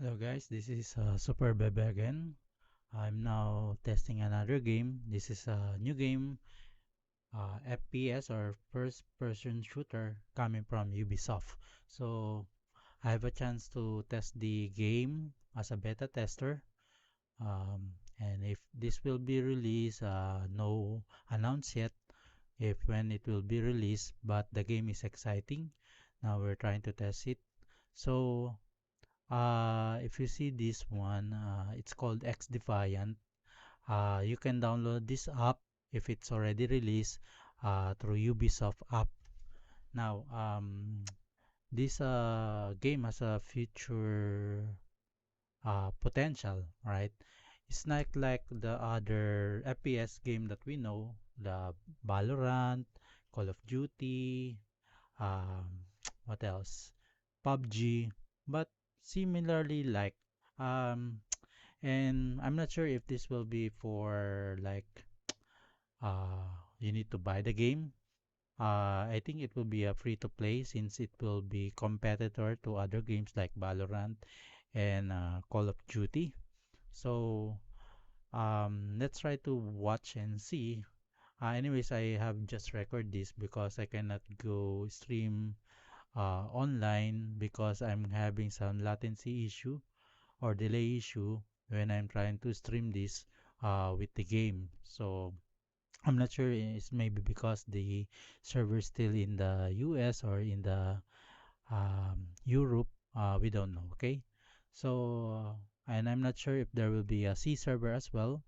Hello guys, this is Super Bebe again. I'm now testing another game. This is a new game, FPS or first person shooter coming from Ubisoft. So I have a chance to test the game as a beta tester. And if this will be released, no announced yet if when it will be released, but the game is exciting. Now we're trying to test it. So if you see this one, it's called xDefiant. You can download this app if it's already released through Ubisoft app. Now, this game has a future potential, right? It's not like the other FPS game that we know, the Valorant, Call of Duty, um, what else? PUBG, but similarly like um and I'm not sure if this will be for like uh you need to buy the game. I think it will be a free to play since it will be competitor to other games like Valorant and Call of Duty. So let's try to watch and see. Anyways, I have just record this because I cannot go stream online because I'm having some latency issue or delay issue when I'm trying to stream this with the game. So I'm not sure it's maybe because the server is still in the US or in the Europe. We don't know. Okay. So and I'm not sure if there will be a C server as well.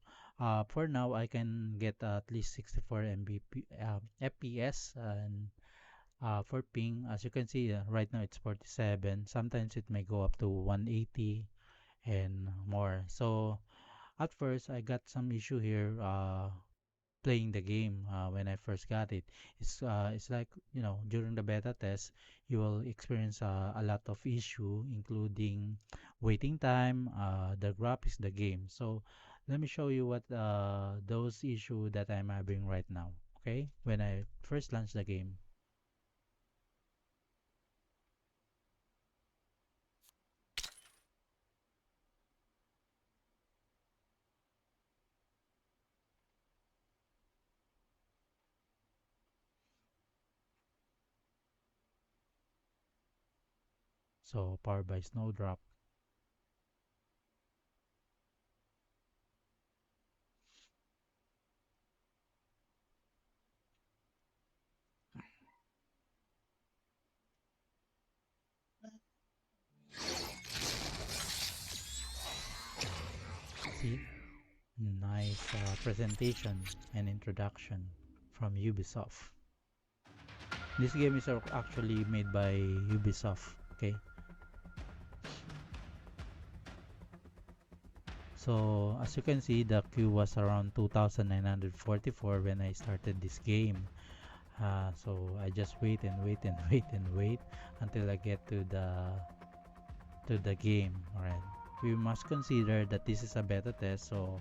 For now, I can get at least 64 Mbp FPS and for ping, as you can see, right now it's 47. Sometimes it may go up to 180 and more. So at first, I got some issue here playing the game when I first got it. It's like during the beta test, you will experience a lot of issue, including waiting time, the graphics, the game. So let me show you what those issue that I'm having right now. Okay, when I first launched the game. So powered by Snowdrop. See, nice presentation and introduction from Ubisoft. This game is actually made by Ubisoft. Okay, so as you can see, the queue was around 2,944 when I started this game. So I just wait and wait and wait and wait until I get to the game. Alright, we must consider that this is a beta test, so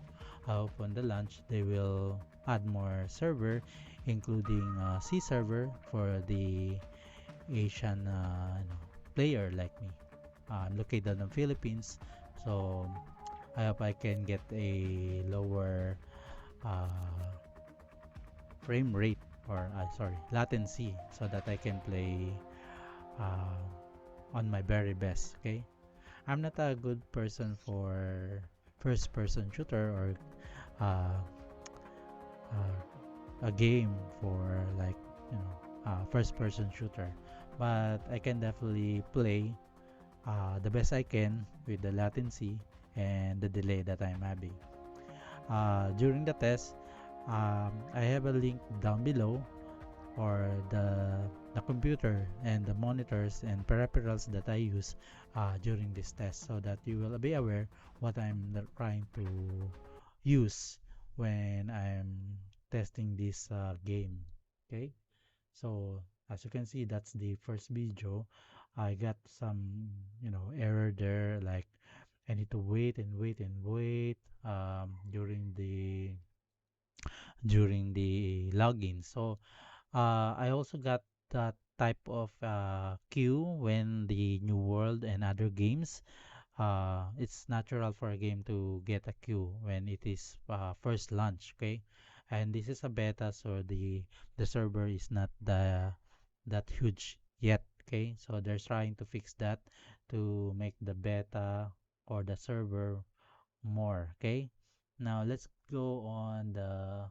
I hope on the launch they will add more server, including C server for the Asian player like me. I'm located in the Philippines, so I hope I can get a lower uh, frame rate or sorry latency so that I can play uh, on my very best. Okay, I'm not a good person for first person shooter or uh, a game for like first person shooter, but I can definitely play the best I can with the latency and the delay that I'm having. During the test, I have a link down below or the computer and the monitors and peripherals that I use during this test so that you will be aware what I'm trying to use when I'm testing this game. Okay, so as you can see, that's the first video. I got some error there, like I need to wait and wait and wait during the login. So I also got that type of queue when the New World and other games it's natural for a game to get a queue when it is first launch, okay? And this is a beta, so the server is not that huge yet, okay? So they're trying to fix that to make the beta or the server more, okay? Now let's go on the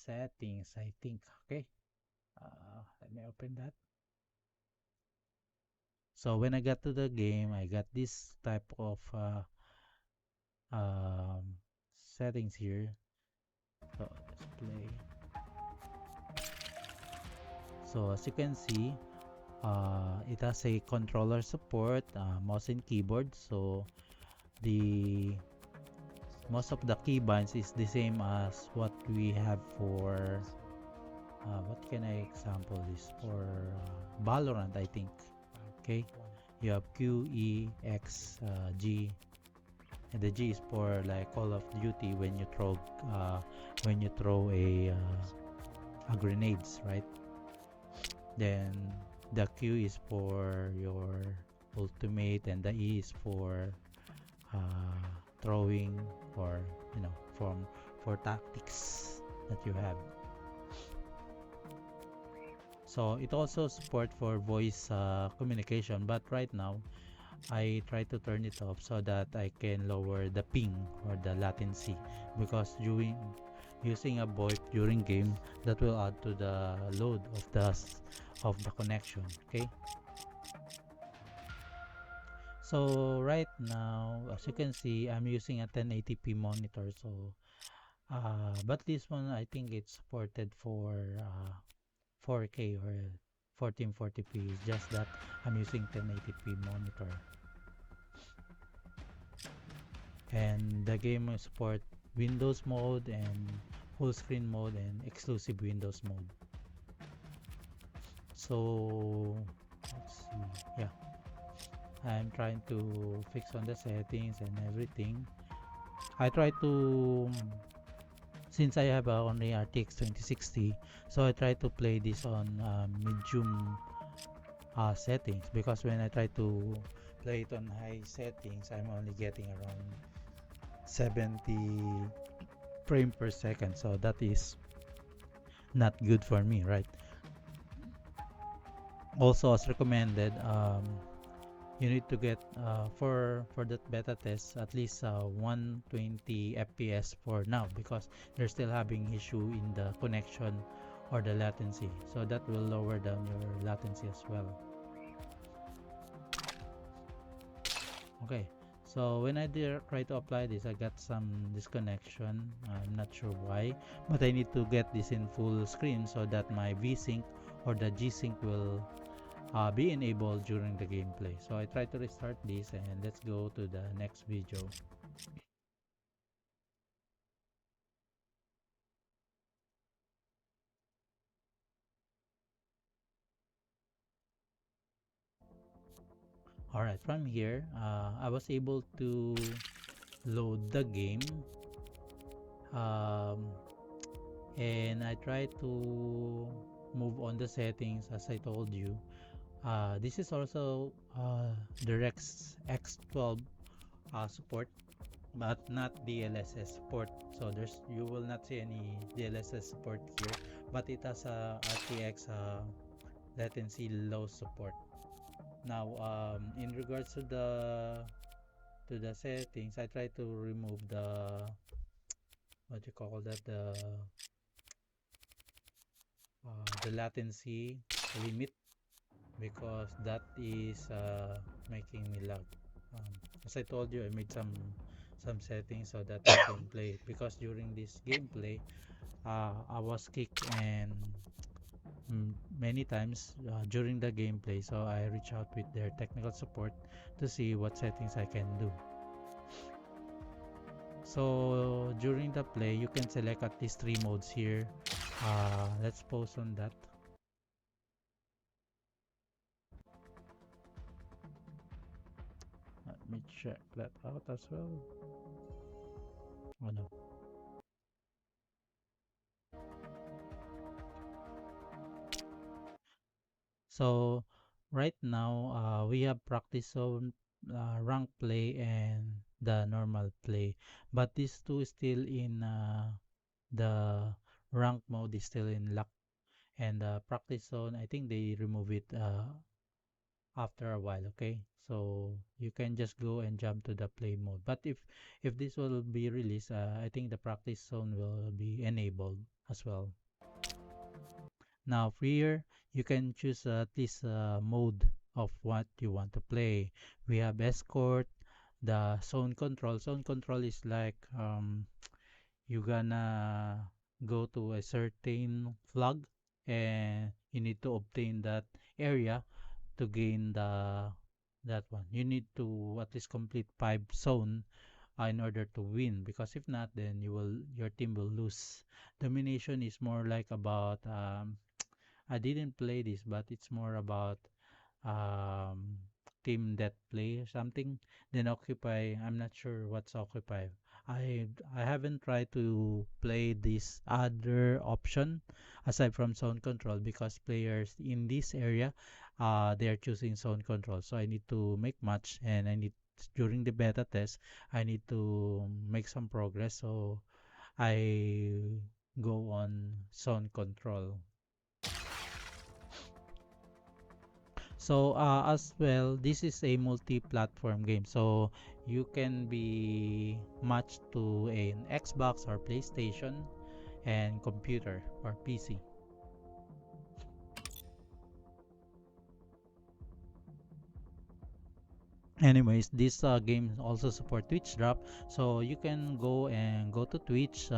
settings, I think, okay? Let me open that. So when I got to the game, I got this type of um, settings here. So let's play. So as you can see, it has a controller support, mouse and keyboard. So the most of the keybinds is the same as what we have for what can I example this for Valorant, I think. Okay, you have Q, E, X, G, and the G is for like Call of Duty when you throw a grenades, right? Then the Q is for your ultimate, and the E is for throwing, or from for tactics that you have. So it also support for voice communication, but right now I try to turn it off so that I can lower the ping or the latency, because doing using a VoIP during game, that will add to the load of the connection, okay? So right now, as you can see, I'm using a 1080p monitor. So but this one, I think it's supported for 4K or 1440p. It's just that I'm using 1080p monitor, and the game will support Windows mode and full screen mode and exclusive Windows mode. So let's see, yeah, I'm trying to fix on the settings and everything. I try to, since I have only RTX 2060, so I try to play this on medium settings, because when I try to play it on high settings, I'm only getting around 70 frame per second, so that is not good for me, right? Also, as recommended, you need to get for that beta test at least 120 fps for now, because they're still having issue in the connection or the latency, so that will lower down your latency as well. Okay, so when I try to apply this, I got some disconnection. I'm not sure why, but I need to get this in full screen so that my VSync or the G-Sync will be enabled during the gameplay. So I try to restart this, and let's go to the next video. Alright, from here, I was able to load the game, um, and I try to move on the settings as I told you. This is also DirectX X12 support, but not DLSS support. So you will not see any DLSS support here, but it has a RTX latency low support. Now, in regards to the settings, I try to remove what you call that, the latency limit, because that is making me lag. As I told you, I made some settings so that I can play it, because during this gameplay, I was kicked and many times during the gameplay, so I reach out with their technical support to see what settings I can do. So during the play, you can select at least 3 modes here. Let's pause on that. Let me check that out as well. Oh no. So Right now, we have practice zone, rank play, and the normal play. But these two is still in the rank mode is still in luck, and practice zone. I think they remove it after a while. Okay, so you can just go and jump to the play mode. But if this will be released, I think the practice zone will be enabled as well. Now here you can choose at least mode of what you want to play. We have escort, the zone control. Zone control is like you gonna go to a certain flag and you need to obtain that area to gain that one. You need to at least complete 5 zone in order to win, because if not, then your team will lose. Domination is more like about I didn't play this, but it's more about um, team that play or something. Then occupy, I'm not sure what's occupy. I haven't tried to play this other option aside from zone control, because players in this area they are choosing zone control. So I need to make match, and I need during the beta test I need to make some progress. So I go on zone control. So as well, this is a multi-platform game. So you can be matched to an Xbox or PlayStation and computer or PC. Anyways, this game also support Twitch drop, so you can go to Twitch.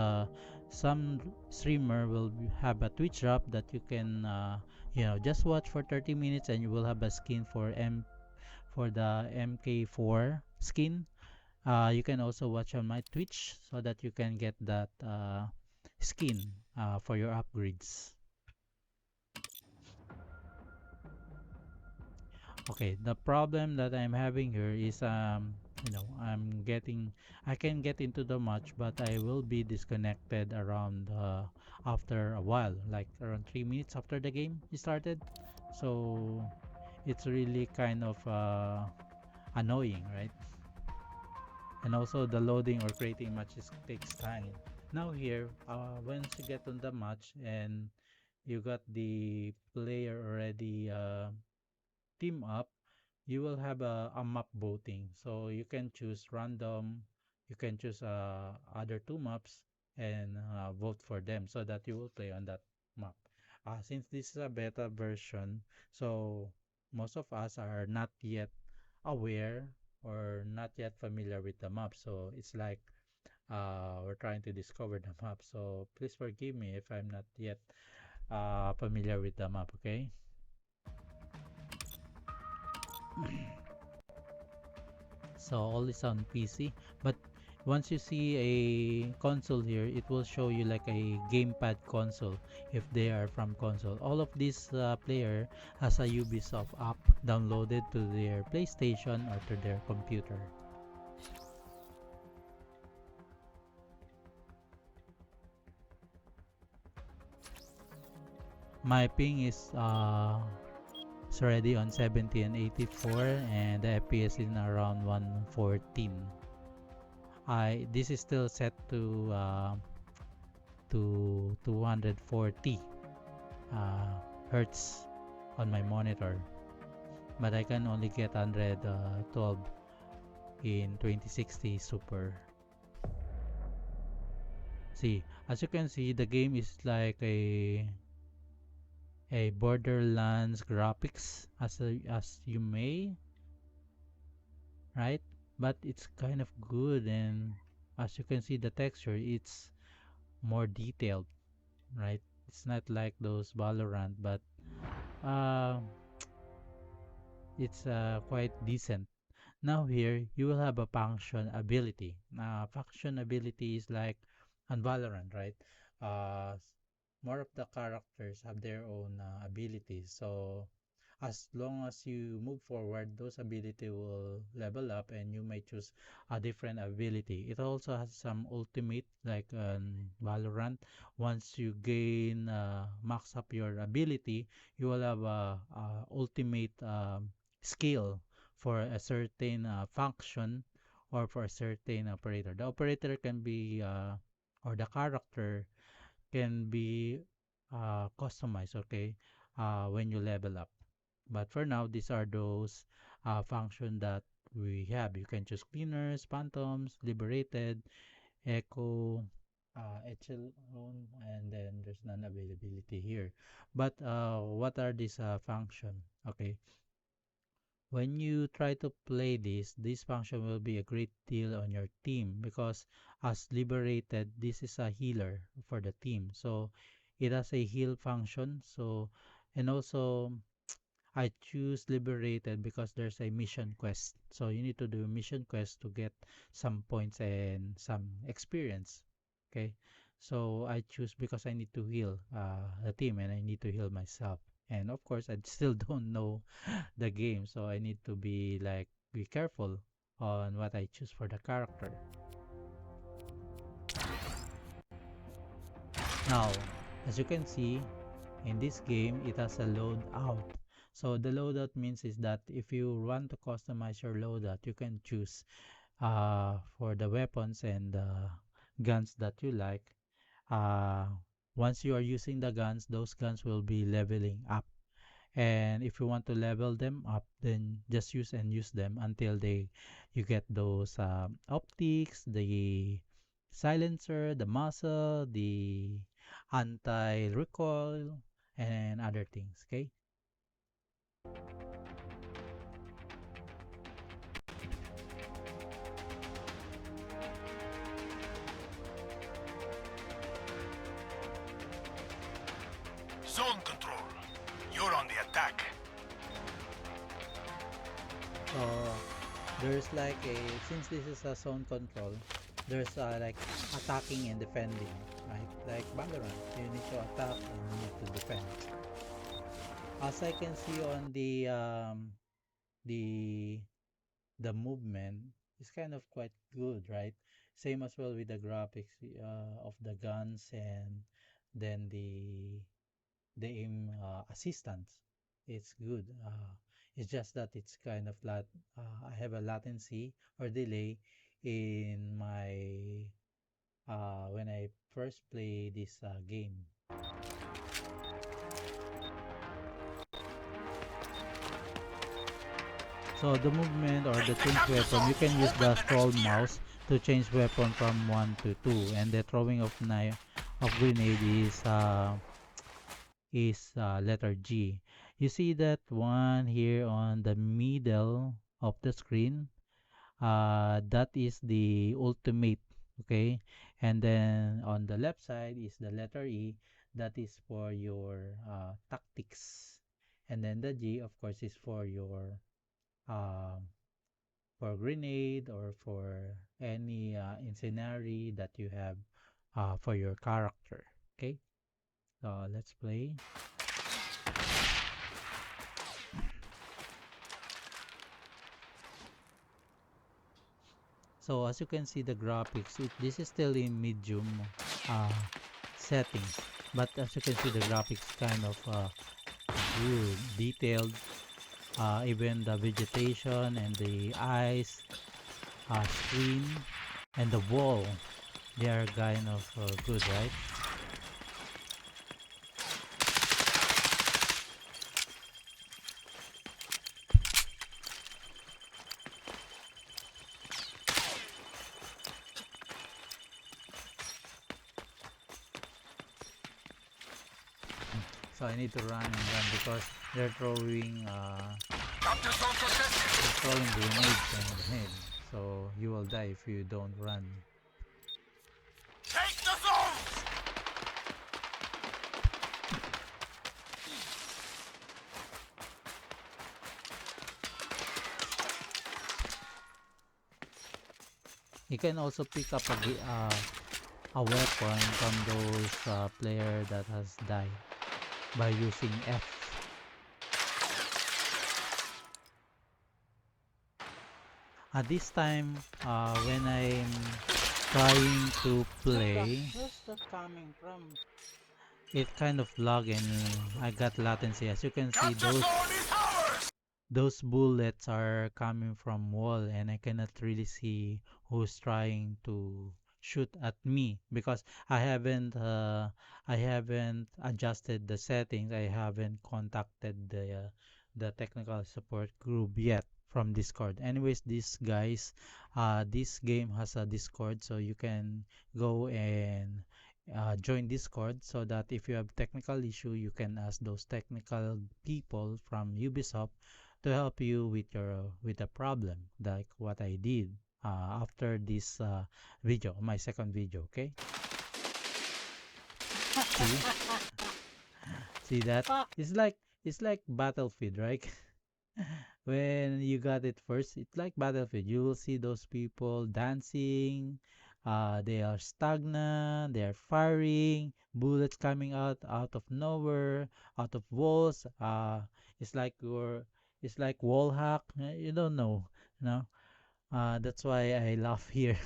Some streamer will have a Twitch drop that you can just watch for 30 minutes, and you will have a skin for the MK4 skin. You can also watch on my Twitch so that you can get that skin for your upgrades. Okay, the problem that I'm having here is I can get into the match, but I will be disconnected around after a while, like around 3 minutes after the game started. So it's really kind of annoying, right? And also the loading or creating matches takes time. Now here, once you get on the match and you got the player already team up, you will have a map voting. So you can choose random, you can choose other 2 maps and vote for them so that you will play on that map. Since this is a beta version, so most of us are not yet aware or not yet familiar with the map. So it's like we're trying to discover the map. So please forgive me if I'm not yet familiar with the map, okay? So all is on PC, but once you see a console here, it will show you like a gamepad console if they are from console. All of this player has a Ubisoft app downloaded to their PlayStation or to their computer. My ping is it's already on 70 and 84, and the FPS is around 114. I This is still set to 240 uh, hertz on my monitor, but I can only get 112 in 2060 super. See, as you can see, the game is like a Borderlands graphics, as you may, right? But it's kind of good, and as you can see, the texture it's more detailed, right? It's not like those Valorant, but uh, it's quite decent. Now here you will have a function ability. Function ability is like on Valorant, right? Uh, More of the characters have their own abilities. So as long as you move forward, those ability will level up and you may choose a different ability. It also has some ultimate like Valorant. Once you gain max up your ability, you will have a ultimate skill for a certain function or for a certain operator. The operator can be or the character can be customized, okay, when you level up. But for now, these are those functions that we have. You can choose cleaners, phantoms, liberated, echo, echelon, and then there's none availability here. But what are these functions? Okay, when you try to play this function will be a great deal on your team because as liberated, this is a healer for the team. So it has a heal function. So and also I choose liberated because there's a mission quest. So you need to do a mission quest to get some points and some experience. Okay. So I choose because I need to heal the team and I need to heal myself. And of course, I still don't know the game, so I need to be careful on what I choose for the character. Now, as you can see, in this game, it has a loadout. So the loadout means is that if you want to customize your loadout, you can choose for the weapons and guns that you like. Uh, Once you are using the guns, those guns will be leveling up. And if you want to level them up, then just use them until you get those optics, the silencer, the muzzle, the anti-recoil, and other things. Okay. Zone control. You're on the attack. So there's like a since this is a zone control, there's like attacking and defending, right? Like Valorant, you need to attack and you need to defend. As I can see on the the movement is kind of quite good, right? Same as well with the graphics of the guns and then the aim assistance. It's good. It's just that it's kind of I have a latency or delay in my when I first play this game. So the movement or the change weapon, you can use the scroll mouse to change weapon from 1 to 2, and the throwing of knife of grenade is letter G. You see that one here on the middle of the screen? That is the ultimate, okay? And then on the left side is the letter E. That is for your tactics. And then the G, of course, is uh, for grenade or for any incendiary that you have for your character. Okay, so let's play. So as you can see the graphics, this is still in medium uh, settings, but as you can see the graphics kind of good, detailed, even the vegetation and the ice, screen, and the wall, they are kind of good, right? So I need to run and run because they're throwing grenades and grenades. So you will die if you don't run. Take the zones! You can also pick up a weapon from those player that has died by using F. At this time, when I'm trying to play, where's that coming from? It kind of lag and I got latency. As you can see, Capture zone is ours! those bullets are coming from wall and I cannot really see who's trying to shoot at me because I haven't adjusted the settings. I haven't contacted the technical support group yet from Discord. Anyways, this game has a Discord, so you can go and join Discord so that if you have technical issue, you can ask those technical people from Ubisoft to help you with the problem like what I did after this video, my second video. Okay, see, see that? It's like Battlefield, right? When you got it first, it's like Battlefield. You will see those people dancing. They are stagnant. They are firing. Bullets coming out of nowhere, out of walls. It's like you're, it's like wall hack. You don't know, you know. That's why I laugh here.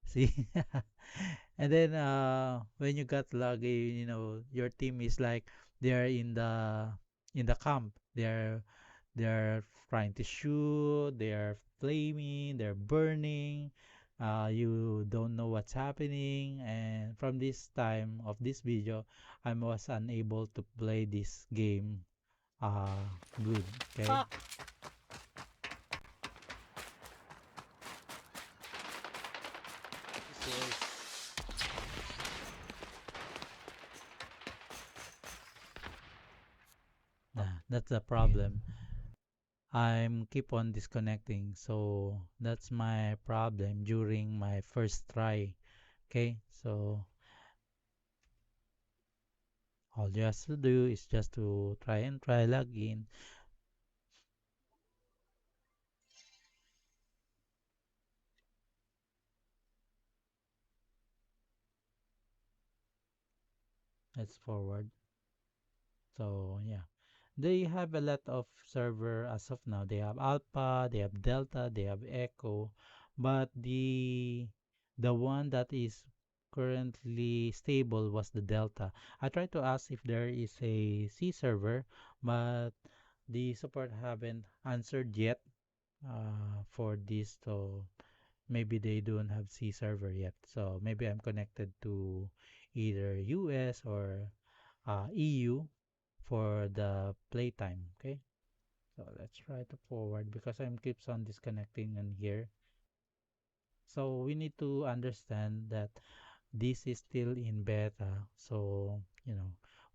See, and then when you got lucky, your team is like they're in the camp. They're trying to shoot, they're flaming, they're burning. You don't know what's happening. And from this time of this video, I was unable to play this game good. Okay. This is that's the problem. I'm keep on disconnecting, so that's my problem during my first try. Okay, so all you have to do is just to try log in. Let's forward. So yeah, they have a lot of server as of now. They have Alpha, they have Delta, they have Echo, but the one that is currently stable was the Delta. I tried to ask if there is a C server, but the support haven't answered yet for this. So maybe they don't have C server yet. So maybe I'm connected to either US or EU for the playtime. Okay, so let's try to forward because I'm keeps on disconnecting in here. So we need to understand that this is still in beta. So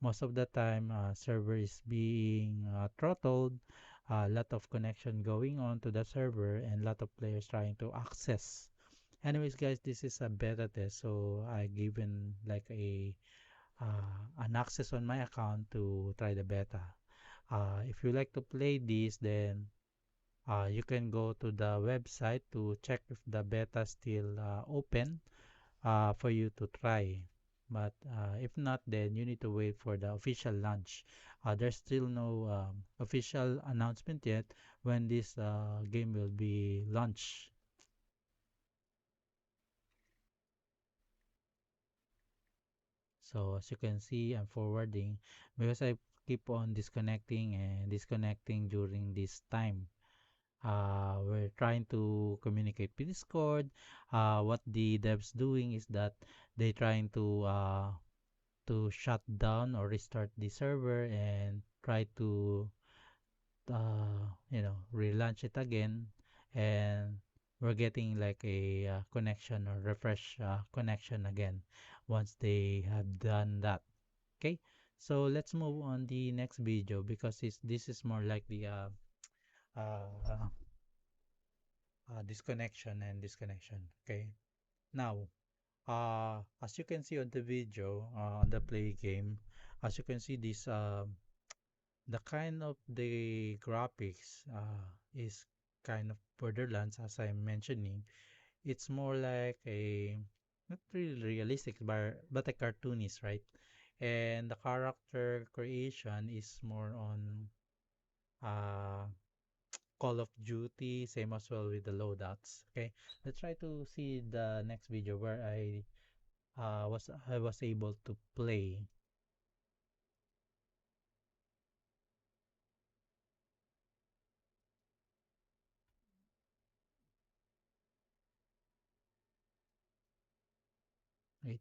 most of the time server is being throttled, a lot of connection going on to the server and a lot of players trying to access. Anyways guys, this is a beta test, so I given like an access on my account to try the beta. If you like to play this, then you can go to the website to check if the beta still open for you to try. But if not, then you need to wait for the official launch. There's still no official announcement yet when this game will be launched. So as you can see, I'm forwarding because I keep on disconnecting and disconnecting during this time. We're trying to communicate with Discord. What the devs doing is that they trying to shut down or restart the server and try to relaunch it again, and we're getting like a connection or refresh connection again once they have done that. Okay, so let's move on the next video because this is more like the uh, disconnection and disconnection. Okay, now as you can see on the video on the play game, as you can see this the kind of the graphics is kind of Borderlands, as I'm mentioning. It's more like a not really realistic but a cartoonist, right? And the character creation is more on uh Call of Duty, same as well with the loadouts. Okay, let's try to see the next video where I was able to play. Wait.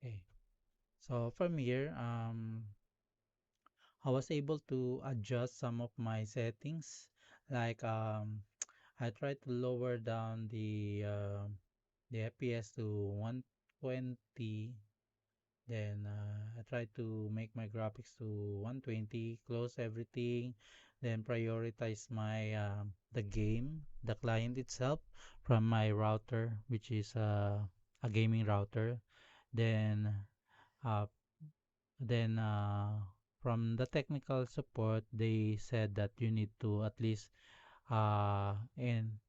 Okay. So from here, I was able to adjust some of my settings. Like I tried to lower down the FPS to 120. Then I tried to make my graphics to 120, close everything, then prioritize my the game, the client itself from my router, which is a gaming router. Then uh, then from the technical support, they said that you need to at least uh, en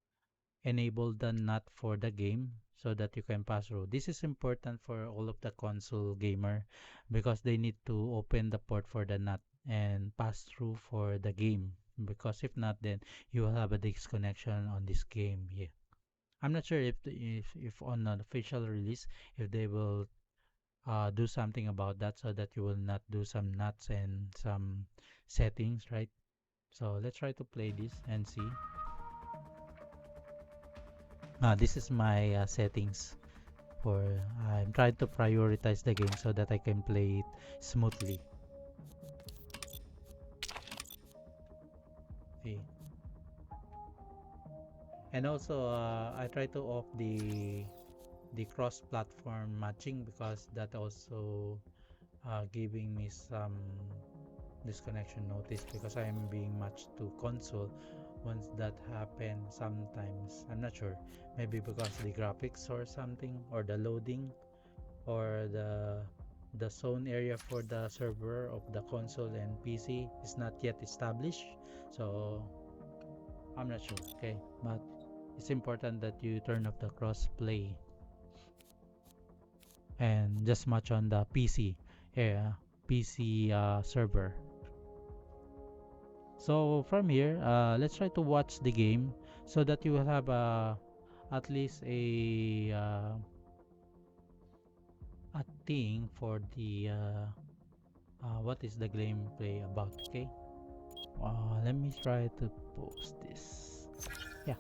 enable the NAT for the game so that you can pass through. This is important for all of the console gamer because they need to open the port for the NAT and pass through for the game, because if not, then you will have a disconnection on this game. Yeah, I'm not sure if on an official release if they will do something about that so that you will not do some nuts and some settings, right? So let's try to play this and see. This is my settings for I'm trying to prioritize the game so that I can play it smoothly. Okay. And also I try to off the cross-platform matching because that also giving me some disconnection notice because I am being matched to console. Once that happens, sometimes I'm not sure, maybe because the graphics or something, or the loading, or the zone area for the server of the console and PC is not yet established. So I'm not sure. Okay, but it's important that you turn off the cross play and just match on the PC, yeah, PC server. So from here, let's try to watch the game so that you will have at least a thing for the what is the gameplay about. Okay, let me try to post this. Yeah.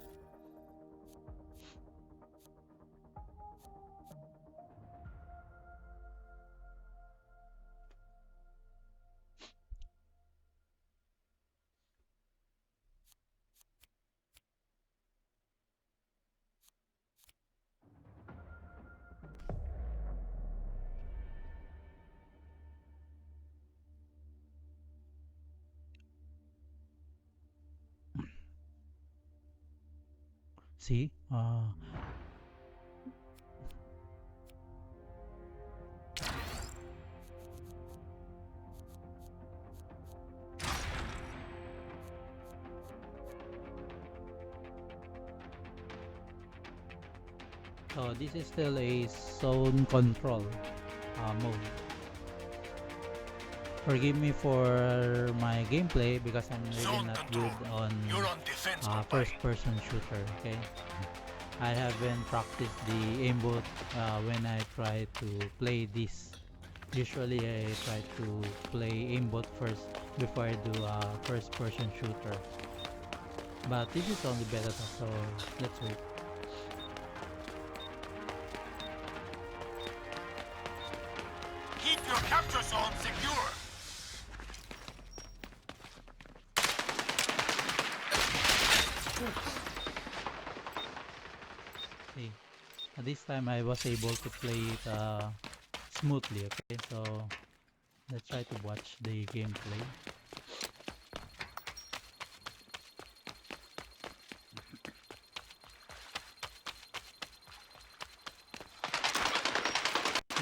See, so this is still a zone control mode. Forgive me for my gameplay because I'm really Zone not control. good on You're on defense, first company. person shooter. Okay, I haven't practiced the aimbot when I try to play this. Usually I try to play aimbot first before I do first person shooter, but this is only beta, so let's wait. Keep your capture zone secure. this time I was able to play it smoothly. Okay, so let's try to watch the gameplay.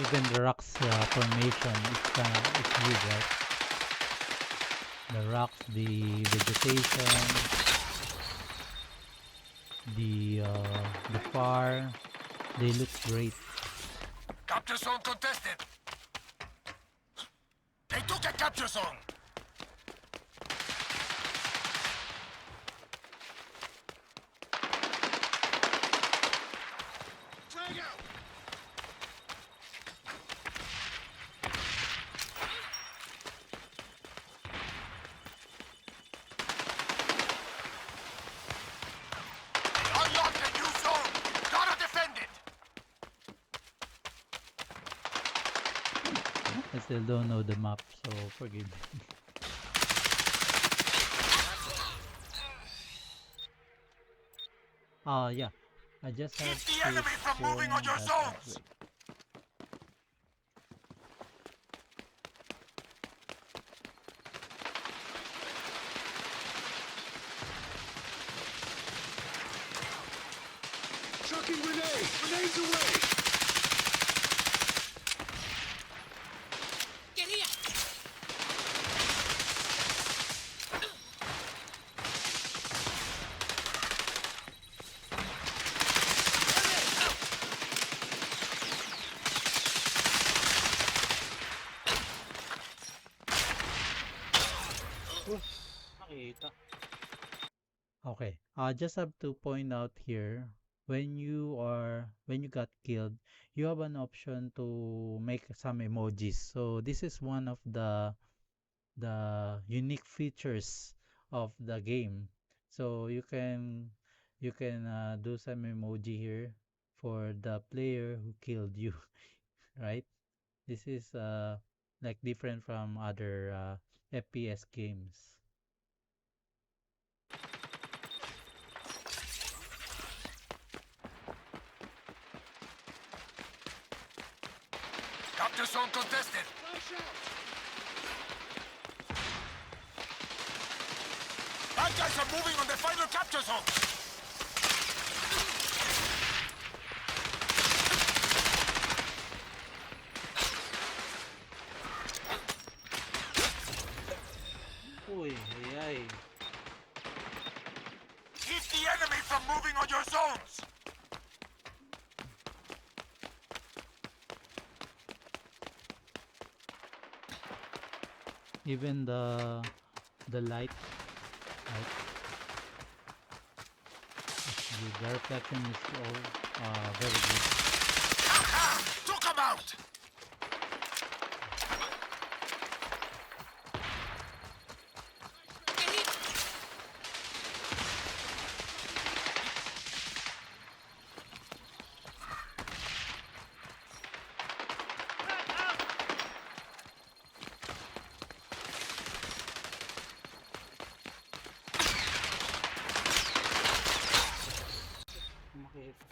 Even the rocks formation it's huge, right? The rocks, the vegetation, the far, they look great. Capture zone contested. They took a capture zone. Drag out. Unlock the new zone. Gotta defend it. I still don't know the map, so forgive me. Yeah, I just have Keep the to enemy from moving on point your that out. zones. Wait. Chucking grenades. Grenades away. Get here! Nakita. Okay, I just have to point out here when you got killed, you have an option to make some emojis. So this is one of the unique features of the game. So you can do some emoji here for the player who killed you, right? This is like different from other FPS games. Capture zone contested. Bad guys are moving on the final capture zone. Uy, ay, ay. Keep the enemy from moving on your zones. Even the light, right? The reflection is all very good. Ha! Took him out. Get here! Makita.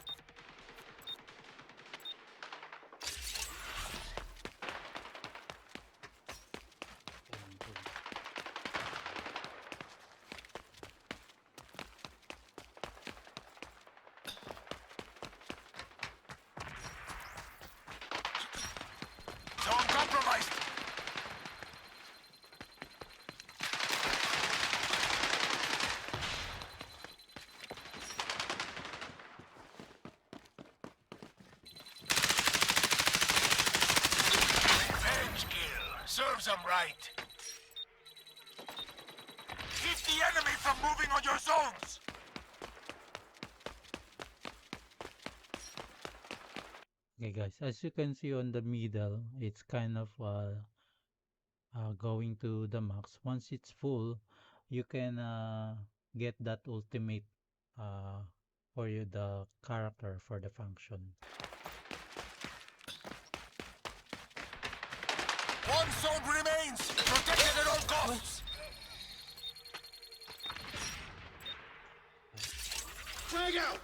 Zone compromised. Revenge kill. Serves them right. Keep the enemy from moving on your zones. Okay, guys, as you can see on the middle, it's kind of going to the max. Once it's full, you can get that ultimate uh, for you, the character for the function. One zone remains. Protected at all costs. Frag out.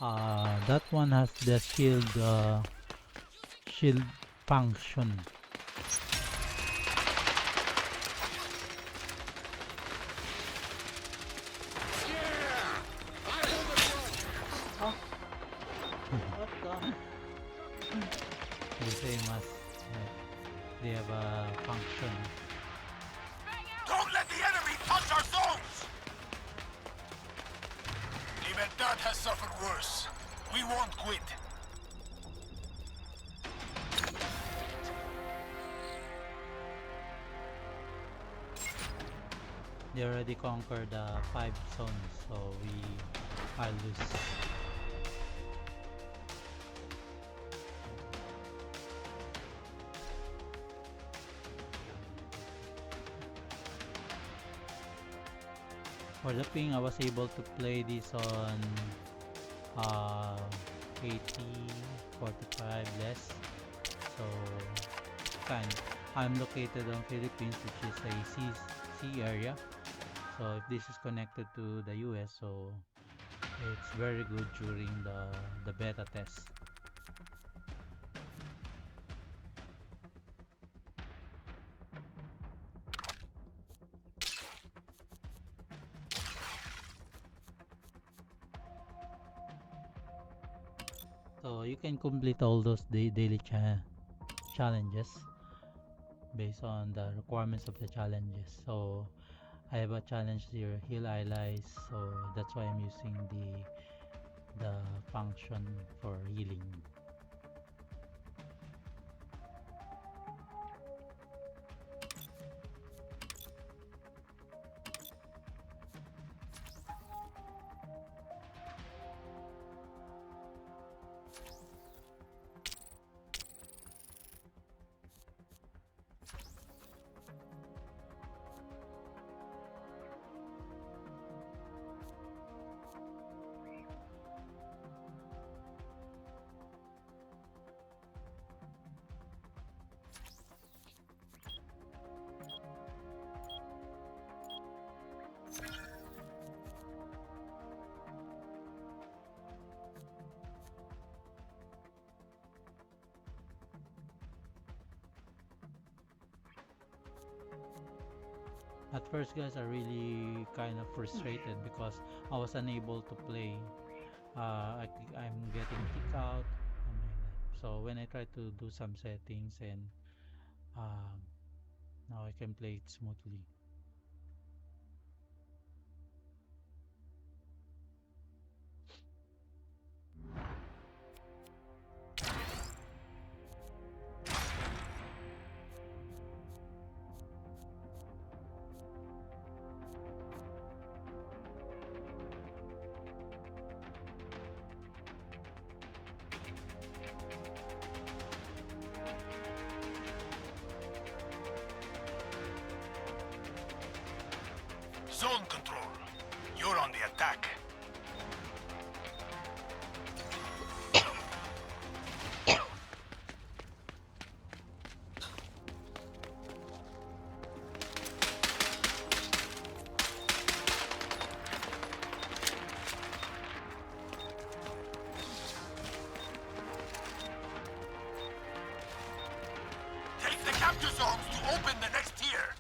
That one has the shield function. Oh, what the? The same as they have a function. Don't let the enemy touch our zones! Libertad has suffered worse. We won't quit. They already conquered the 5 zones, so we are loose. For the ping, I was able to play this on uh, 80, 45 less. So, kind. I'm located on Philippines, which is a sea area. So if this is connected to the US, so it's very good during the beta test. So you can complete all those daily challenges based on the requirements of the challenges. So I have a challenge here, heal allies, so that's why I'm using the function for healing. At first, guys, I really kind of frustrated because I was unable to play. I'm getting kicked out, something like that. So when I try to do some settings, and um, now I can play it smoothly. Zone control. You're on the attack. Take the capture zones to open the next tier.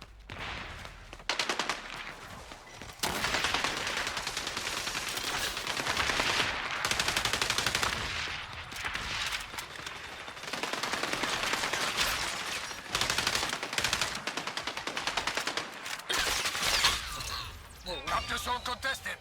Capture zone contested.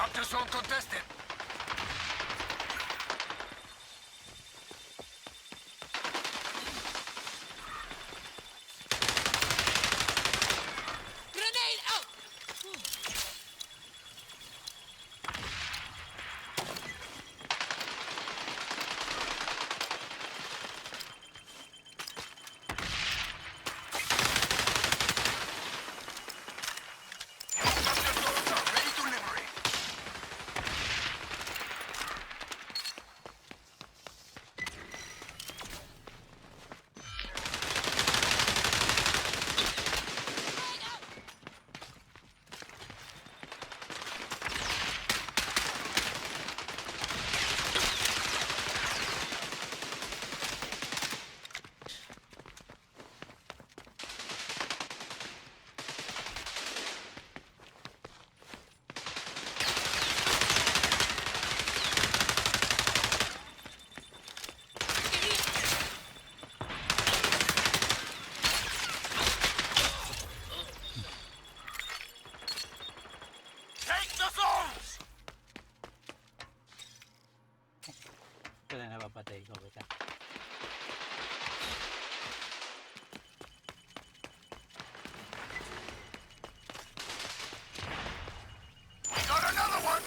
Capture zone contested. Grenade out! Capture zones are ready to liberate. Take the zones! Ito na napapatay ko kita. We got another one!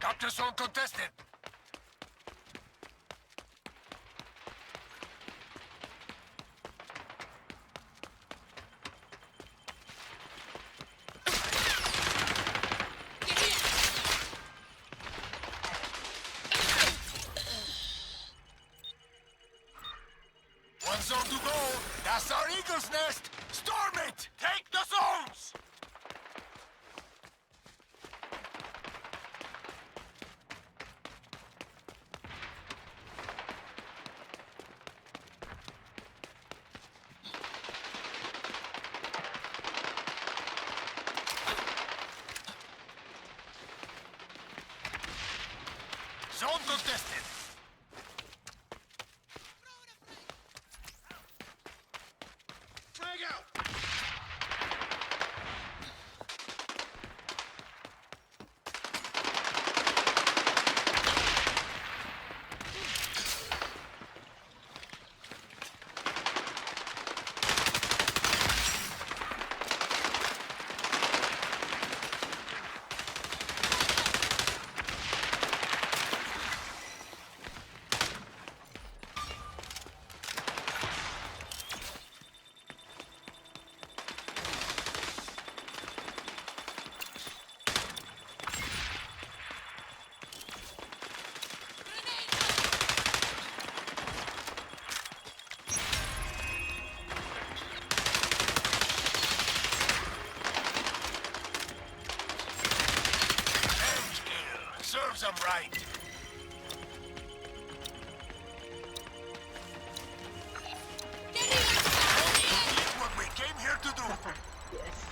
Capture zone contested. One zone to go. That's our eagle's nest. Storm it! Take the zones! Zone contested. Frag out! Serves them right. Did what we came here to do. Yes.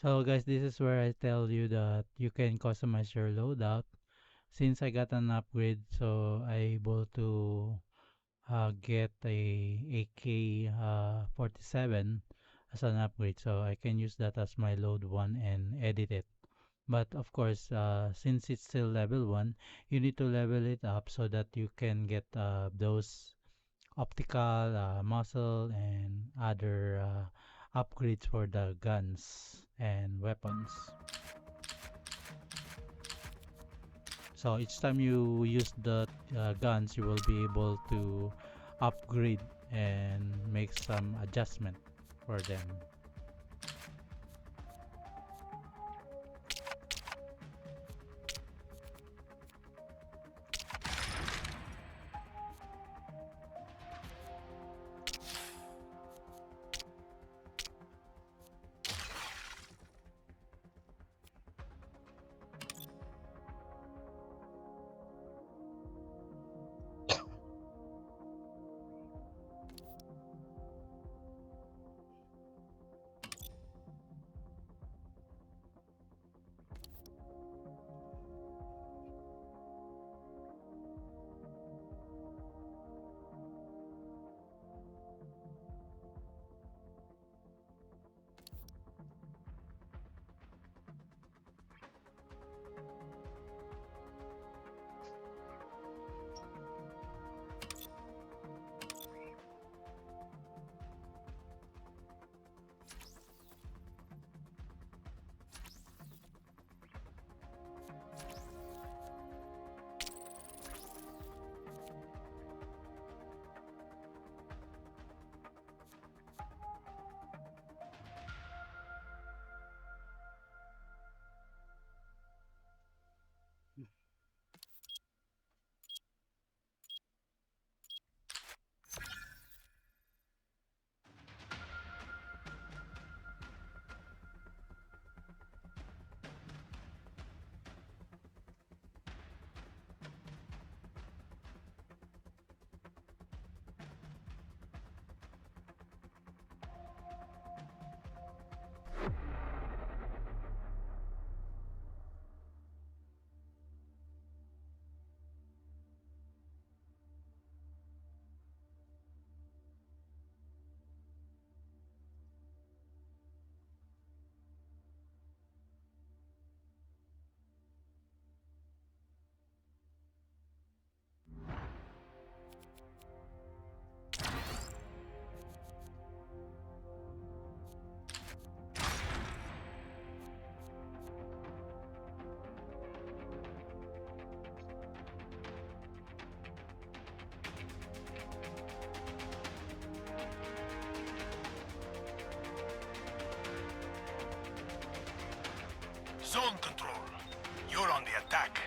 So guys, this is where I tell you that you can customize your loadout. Since I got an upgrade, so I able to get a AK-47 as an upgrade, so I can use that as my load one and edit it. But of course, since it's still level 1, you need to level it up so that you can get those optical, muzzle, and other upgrades for the guns and weapons. So each time you use the guns, you will be able to upgrade and make some adjustment for them. Zone control. You're on the attack.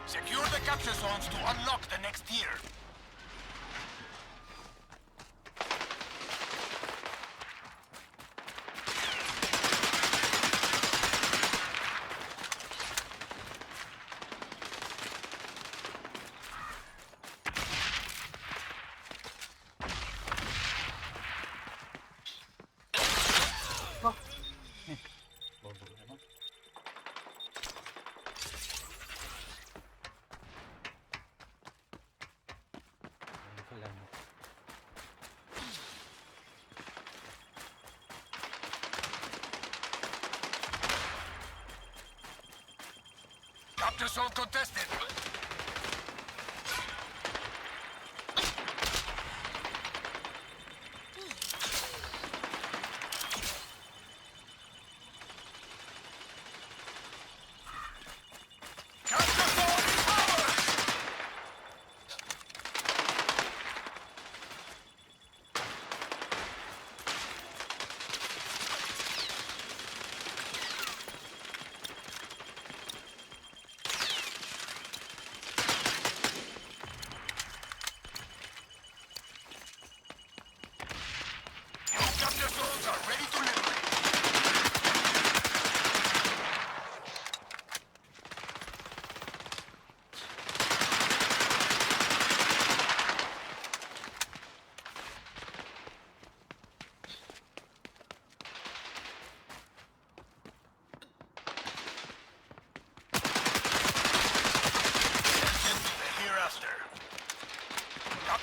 Secure the capture zones to unlock the next tier. Bobo naman. Ano ko lang. Capture zone contested. Capture zone is ours!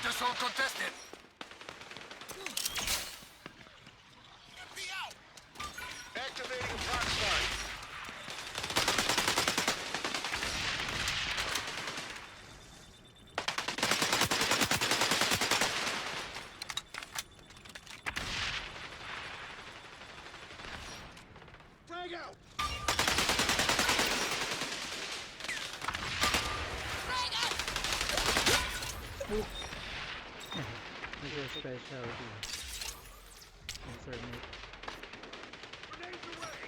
Capture zone contested. Activating proc start. Frag out. This is a special concern me. Grenades away.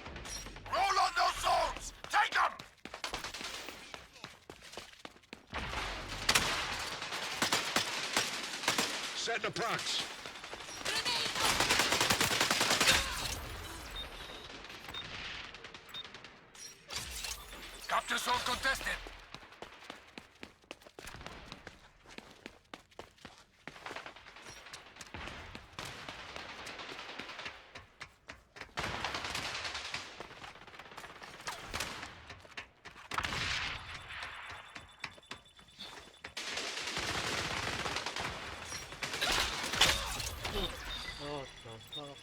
Roll on those zones. Take them. Set the procs. Capture zone contested. Oh, the fuck.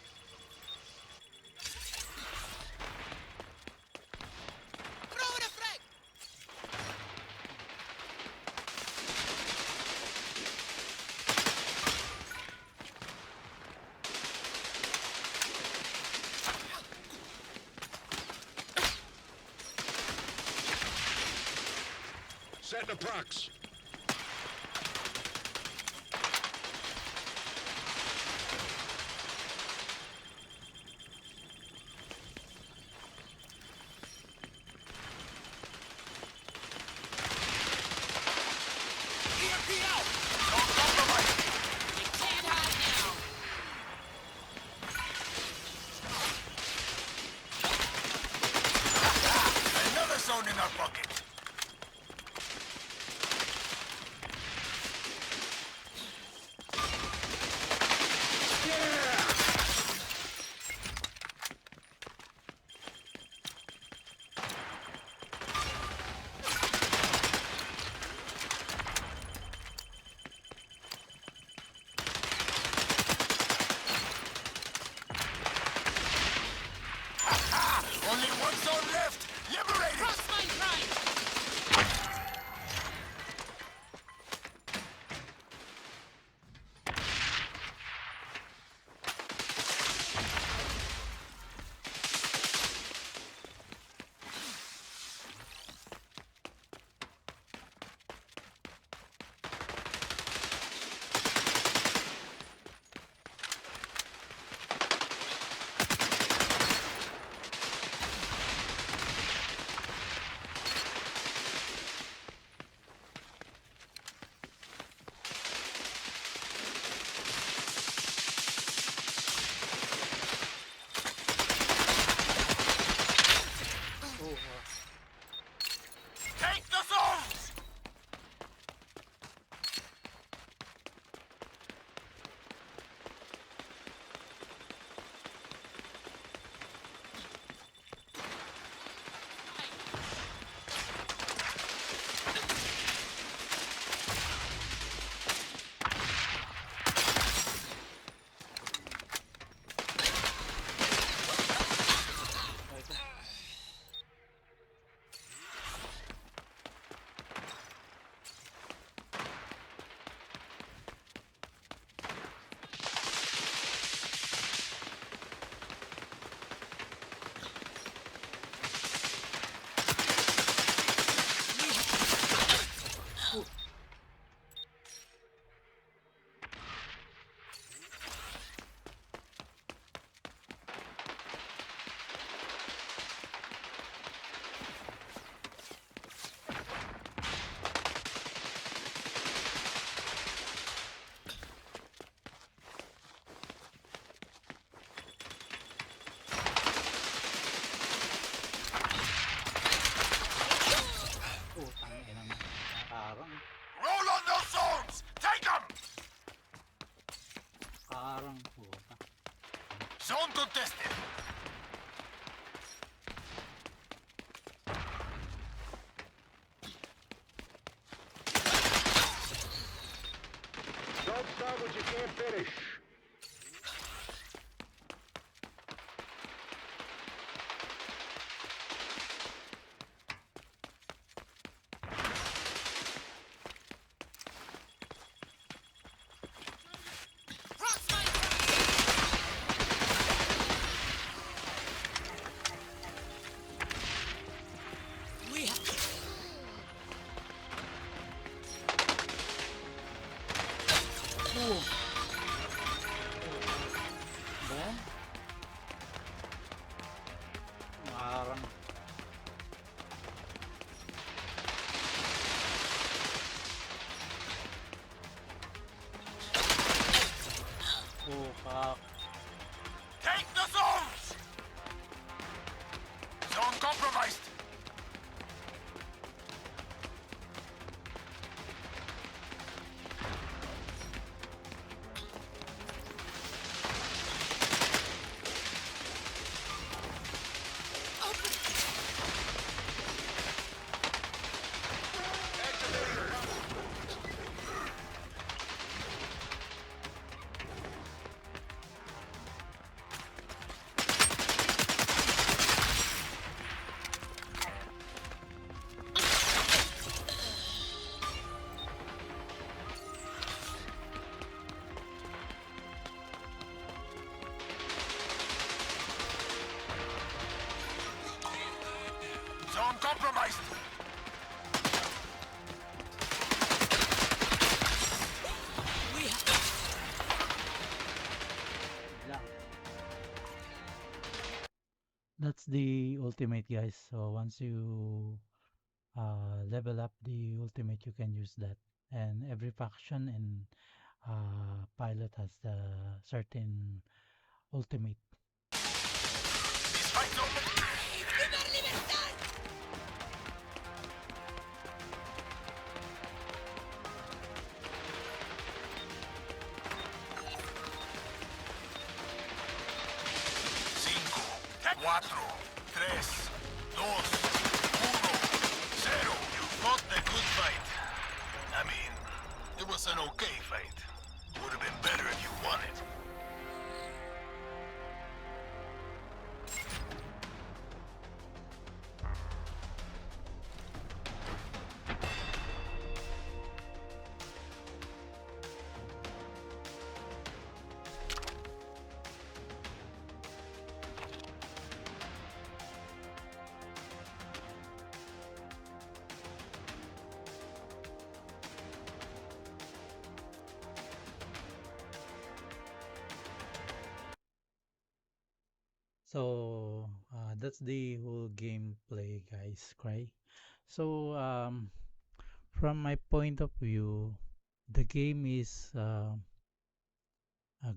Set the procs. EMP out! Don't compromise! You can't hide now! Another zone in our pocket! Only one zone left! Liberate it! Cross my line! Take the zones! Roll on those zones! Take them! Karang puta. Zone contested. start what you can't finish. Boom! Ba yan? Parang... Oh, kak. Take the zones! Zone compromised. Zone compromised. Lang. That's the ultimate, guys. So once you level up the ultimate, you can use that. And every faction and pilot has the certain ultimate. This fight's over. Cinco, cuatro, tres, dos, uno, zero. You fought the good fight. I mean, it was an okay fight. Would have been better if you won it. So that's the whole gameplay, guys. Cry. So from my point of view, the game is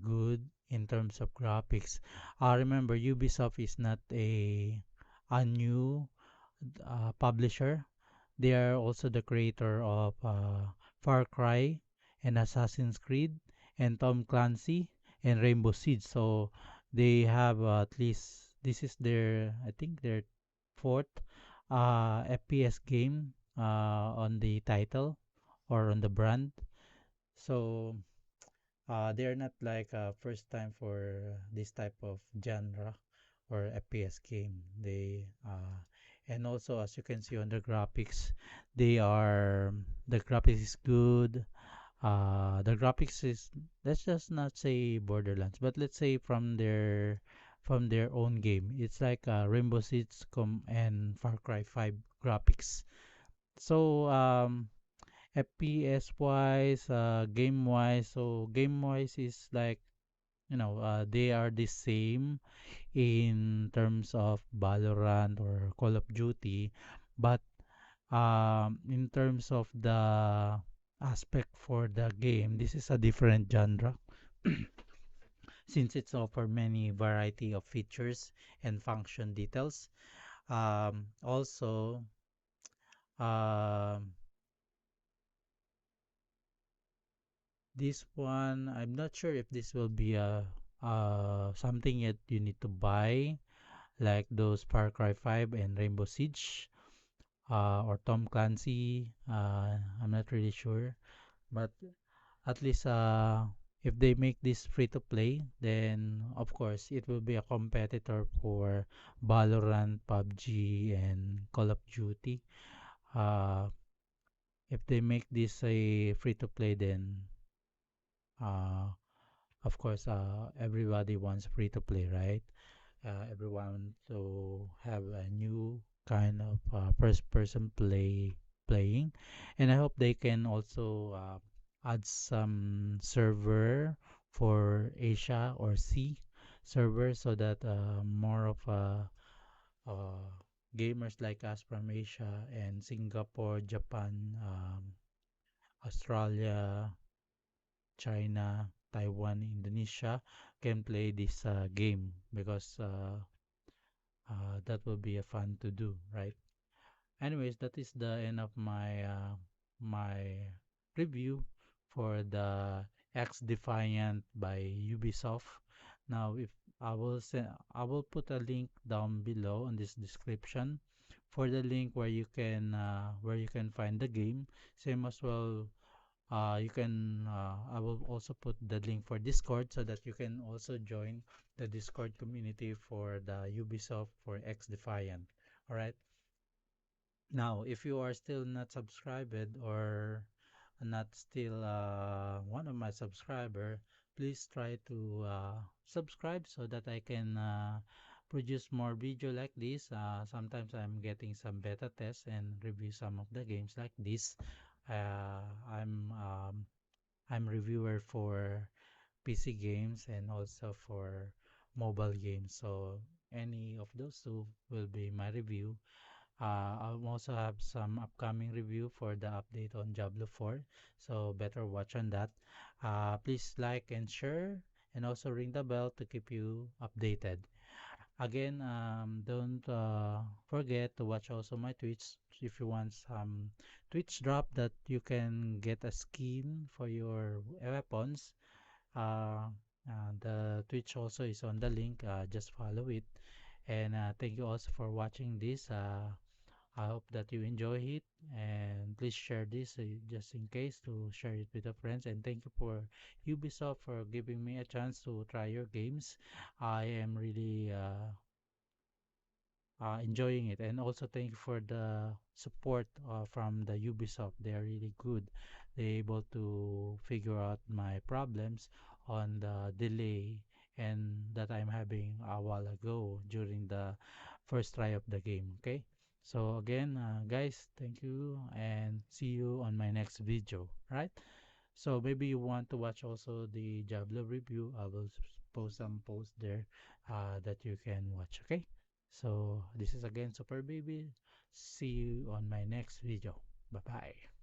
good in terms of graphics. Remember, Ubisoft is not a new publisher. They are also the creator of Far Cry and Assassin's Creed and Tom Clancy and Rainbow Siege. So they have at least this is their I think their fourth FPS game on the title or on the brand. So they're not like first time for this type of genre or FPS game. They and also as you can see on the graphics, they are the graphics is good. The graphics is, let's just not say Borderlands, but let's say from their own game. It's like Rainbow Six and Far Cry 5 graphics. So FPS wise, game wise, so game wise is like they are the same in terms of Valorant or Call of Duty, but in terms of the aspect for the game, this is a different genre since it's offer many variety of features and function details. Also, um, this one, I'm not sure if this will be a something that you need to buy, like those Far Cry 5 and Rainbow Siege, or Tom Clancy. I'm not really sure, but at least if they make this free to play, then of course it will be a competitor for Valorant, PUBG, and Call of Duty. Uh, if they make this a free to play, then uh, of course everybody wants free to play, right? Everyone to have a new kind of first person playing, and I hope they can also add some server for Asia or C server, so that more of gamers like us from Asia and Singapore, Japan, Australia, China, Taiwan, Indonesia can play this game, because that will be a fun to do, right? Anyways, that is the end of my review for the xDefiant by Ubisoft. Now, if I will put a link down below in this description for the link where you can find the game. Same as well, you can I will also put the link for Discord, so that you can also join the Discord community for the Ubisoft for xDefiant. All right. Now, if you are still not subscribed, or not still one of my subscriber, please try to subscribe, so that I can produce more video like this. Sometimes I'm getting some beta tests and review some of the games like this. Uh, I'm um, I'm reviewer for PC games and also for mobile games. So any of those two will be my review. I'll also have some upcoming review for the update on Diablo 4, so better watch on that. Please like and share, and also ring the bell to keep you updated. Again, don't forget to watch also my Twitch if you want some Twitch drop that you can get a skin for your weapons. Uh, the Twitch also is on the link. Just follow it. And thank you also for watching this. I hope that you enjoy it, and please share this just in case to share it with your friends. And thank you for Ubisoft for giving me a chance to try your games. I am really enjoying it, and also thank you for the support from the Ubisoft. They are really good. They're able to figure out my problems on the delay and that I'm having a while ago during the first try of the game. Okay, so again, guys, thank you, and see you on my next video, right? So maybe you want to watch also the Diablo review. I will post some posts there that you can watch. Okay. So this is again Super Baby. See you on my next video. Bye bye.